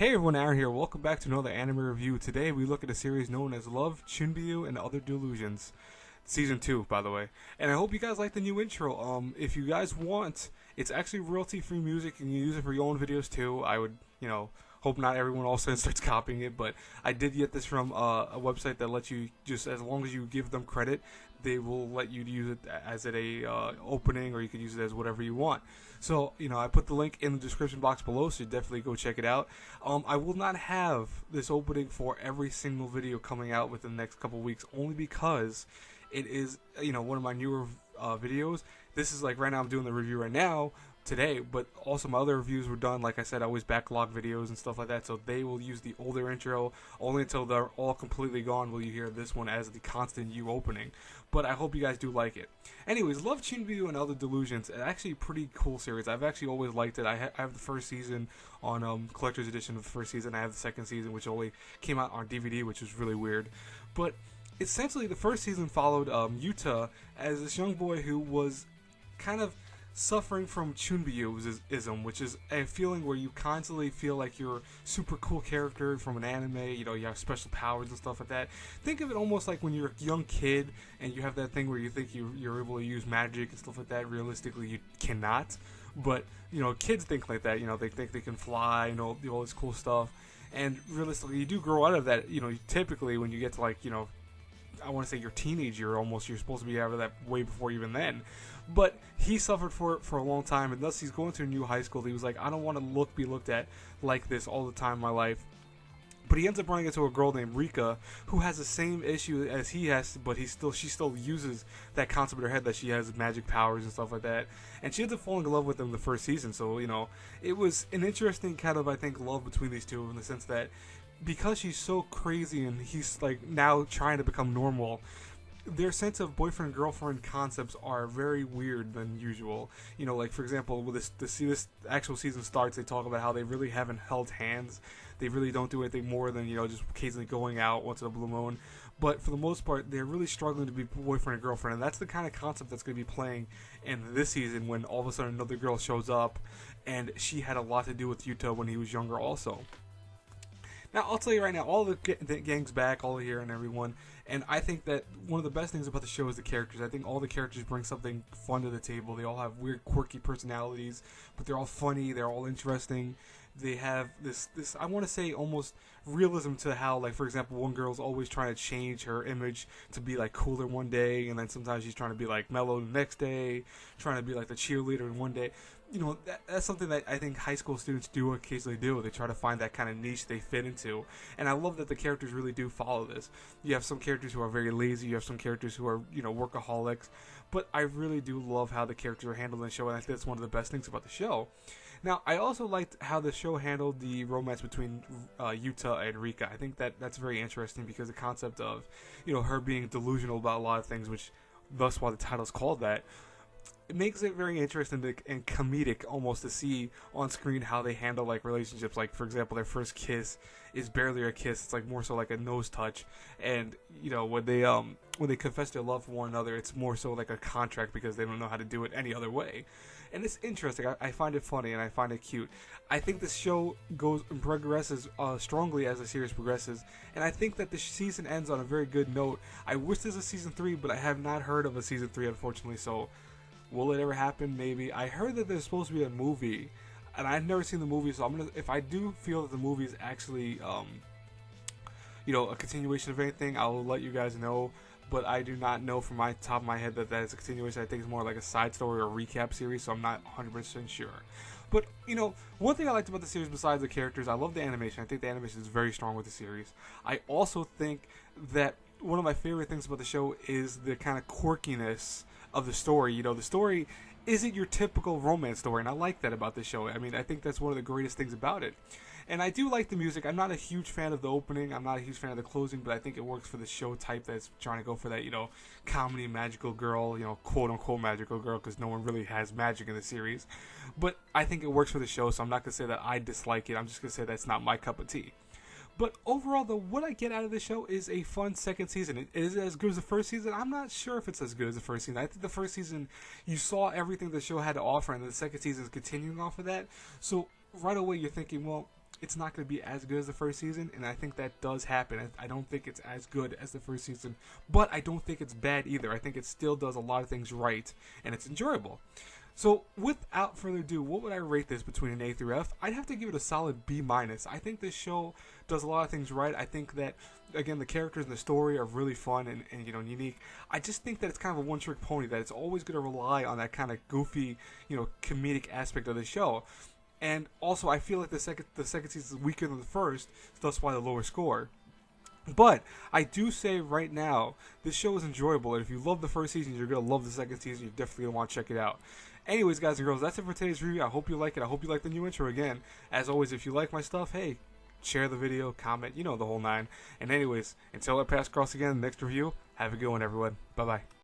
Hey everyone, Aaron here. Welcome back to another anime review. Today we look at a series known as Love, Chunibyo and Other Delusions. Season 2, by the way. And I hope you guys like the new intro. If you guys want, it's actually royalty-free music and you can use it for your own videos too. I would, hope not everyone all of a sudden starts copying it, but I did get this from a website that lets you, just as long as you give them credit, they will let you use it as a opening, or you can use it as whatever you want. So, I put the link in the description box below, so definitely go check it out. I will not have this opening for every single video coming out within the next couple weeks, only because it is, one of my newer videos. This is like right now I'm doing the review right now, today, but also my other reviews were done, like I said, I always backlog videos and stuff like that, so they will use the older intro. Only until they're all completely gone will you hear this one as the constant U opening. But I hope you guys do like it. Anyways, Love, Chunibyo and Other Delusions. It's actually a pretty cool series. I've actually always liked it. I have the first season on collector's edition of the first season. I have the second season, which only came out on DVD, which was really weird. But essentially, the first season followed Utah as this young boy who was kind of suffering from Chunibyoism, which is a feeling where you constantly feel like you're a super cool character from an anime, you have special powers and stuff like that. Think of it almost like when you're a young kid and you have that thing where you think you're able to use magic and stuff like that. Realistically, you cannot. But, kids think like that, they think they can fly and all this cool stuff. And realistically, you do grow out of that, typically when you get to I want to say your teenage year almost, you're supposed to be out of that way before even then. But he suffered for it for a long time, and thus he's going to a new high school. He was like, I don't want to be looked at like this all the time in my life. But he ends up running into a girl named Rika who has the same issue as he has, but she still uses that concept in her head that she has magic powers and stuff like that. And she ends up falling in love with him in the first season. So, it was an interesting kind of, I think, love between these two, in the sense that because she's so crazy and he's now trying to become normal, their sense of boyfriend girlfriend concepts are very weird than usual. For example, with this actual season starts, they talk about how they really haven't held hands. They really don't do anything more than just occasionally going out once in a blue moon. But for the most part, they're really struggling to be boyfriend and girlfriend, and that's the kind of concept that's going to be playing in this season, when all of a sudden another girl shows up, and she had a lot to do with Utah when he was younger also. Now, I'll tell you right now, all the gang's back, all here and everyone, and I think that one of the best things about the show is the characters. I think all the characters bring something fun to the table. They all have weird, quirky personalities, but they're all funny, they're all interesting. They have this I want to say, almost realism to how, for example, one girl's always trying to change her image to be cooler one day, and then sometimes she's trying to be mellow the next day, trying to be the cheerleader in one day. That's something that I think high school students do occasionally do. They try to find that kind of niche they fit into, and I love that the characters really do follow this. You have some characters who are very lazy, you have some characters who are workaholics, but I really do love how the characters are handled in the show, and I think that's one of the best things about the show. Now, I also liked how the show handled the romance between Utah and Rika. I think that's very interesting, because the concept of her being delusional about a lot of things, which thus why the title's called that, it makes it very interesting and comedic almost to see on screen how they handle relationships. For example, their first kiss is barely a kiss; it's more so a nose touch. And when they confess their love for one another, it's more so a contract, because they don't know how to do it any other way. And it's interesting. I find it funny and I find it cute. I think this show goes and progresses strongly as the series progresses, and I think that the season ends on a very good note. I wish there's a season 3, but I have not heard of a season 3, unfortunately. So, will it ever happen? Maybe. I heard that there's supposed to be a movie, and I've never seen the movie. So if I do feel that the movie is actually, a continuation of anything, I will let you guys know. But I do not know from my top of my head that is a continuation. I think it's more like a side story or recap series, so I'm not 100% sure. But, one thing I liked about the series besides the characters, I love the animation. I think the animation is very strong with the series. I also think that one of my favorite things about the show is the kind of quirkiness of the story. The story isn't your typical romance story, and I like that about the show. I mean, I think that's one of the greatest things about it. And I do like the music. I'm not a huge fan of the opening. I'm not a huge fan of the closing, but I think it works for the show type that's trying to go for that, comedy magical girl, quote-unquote magical girl, because no one really has magic in the series. But I think it works for the show, so I'm not going to say that I dislike it. I'm just going to say that's not my cup of tea. But overall, though, what I get out of this show is a fun second season. Is it as good as the first season? I'm not sure if it's as good as the first season. I think the first season, you saw everything the show had to offer, and the second season is continuing off of that. So right away, you're thinking, well, it's not going to be as good as the first season, and I think that does happen. I don't think it's as good as the first season, but I don't think it's bad either. I think it still does a lot of things right, and it's enjoyable. So, without further ado, what would I rate this between an A through F? I'd have to give it a solid B-. I think this show does a lot of things right. I think that, again, the characters and the story are really fun and you know, unique. I just think that it's kind of a one-trick pony, that it's always going to rely on that kind of goofy, you know, comedic aspect of the show. And also, I feel like the second season is weaker than the first, so that's why the lower score. But I do say right now, this show is enjoyable, and if you love the first season, you're going to love the second season. You're definitely going to want to check it out. Anyways, guys and girls, that's it for today's review. I hope you like it. I hope you like the new intro again. As always, if you like my stuff, hey, share the video, comment, you know, the whole nine. And anyways, until I pass across again in the next review, have a good one, everyone. Bye-bye.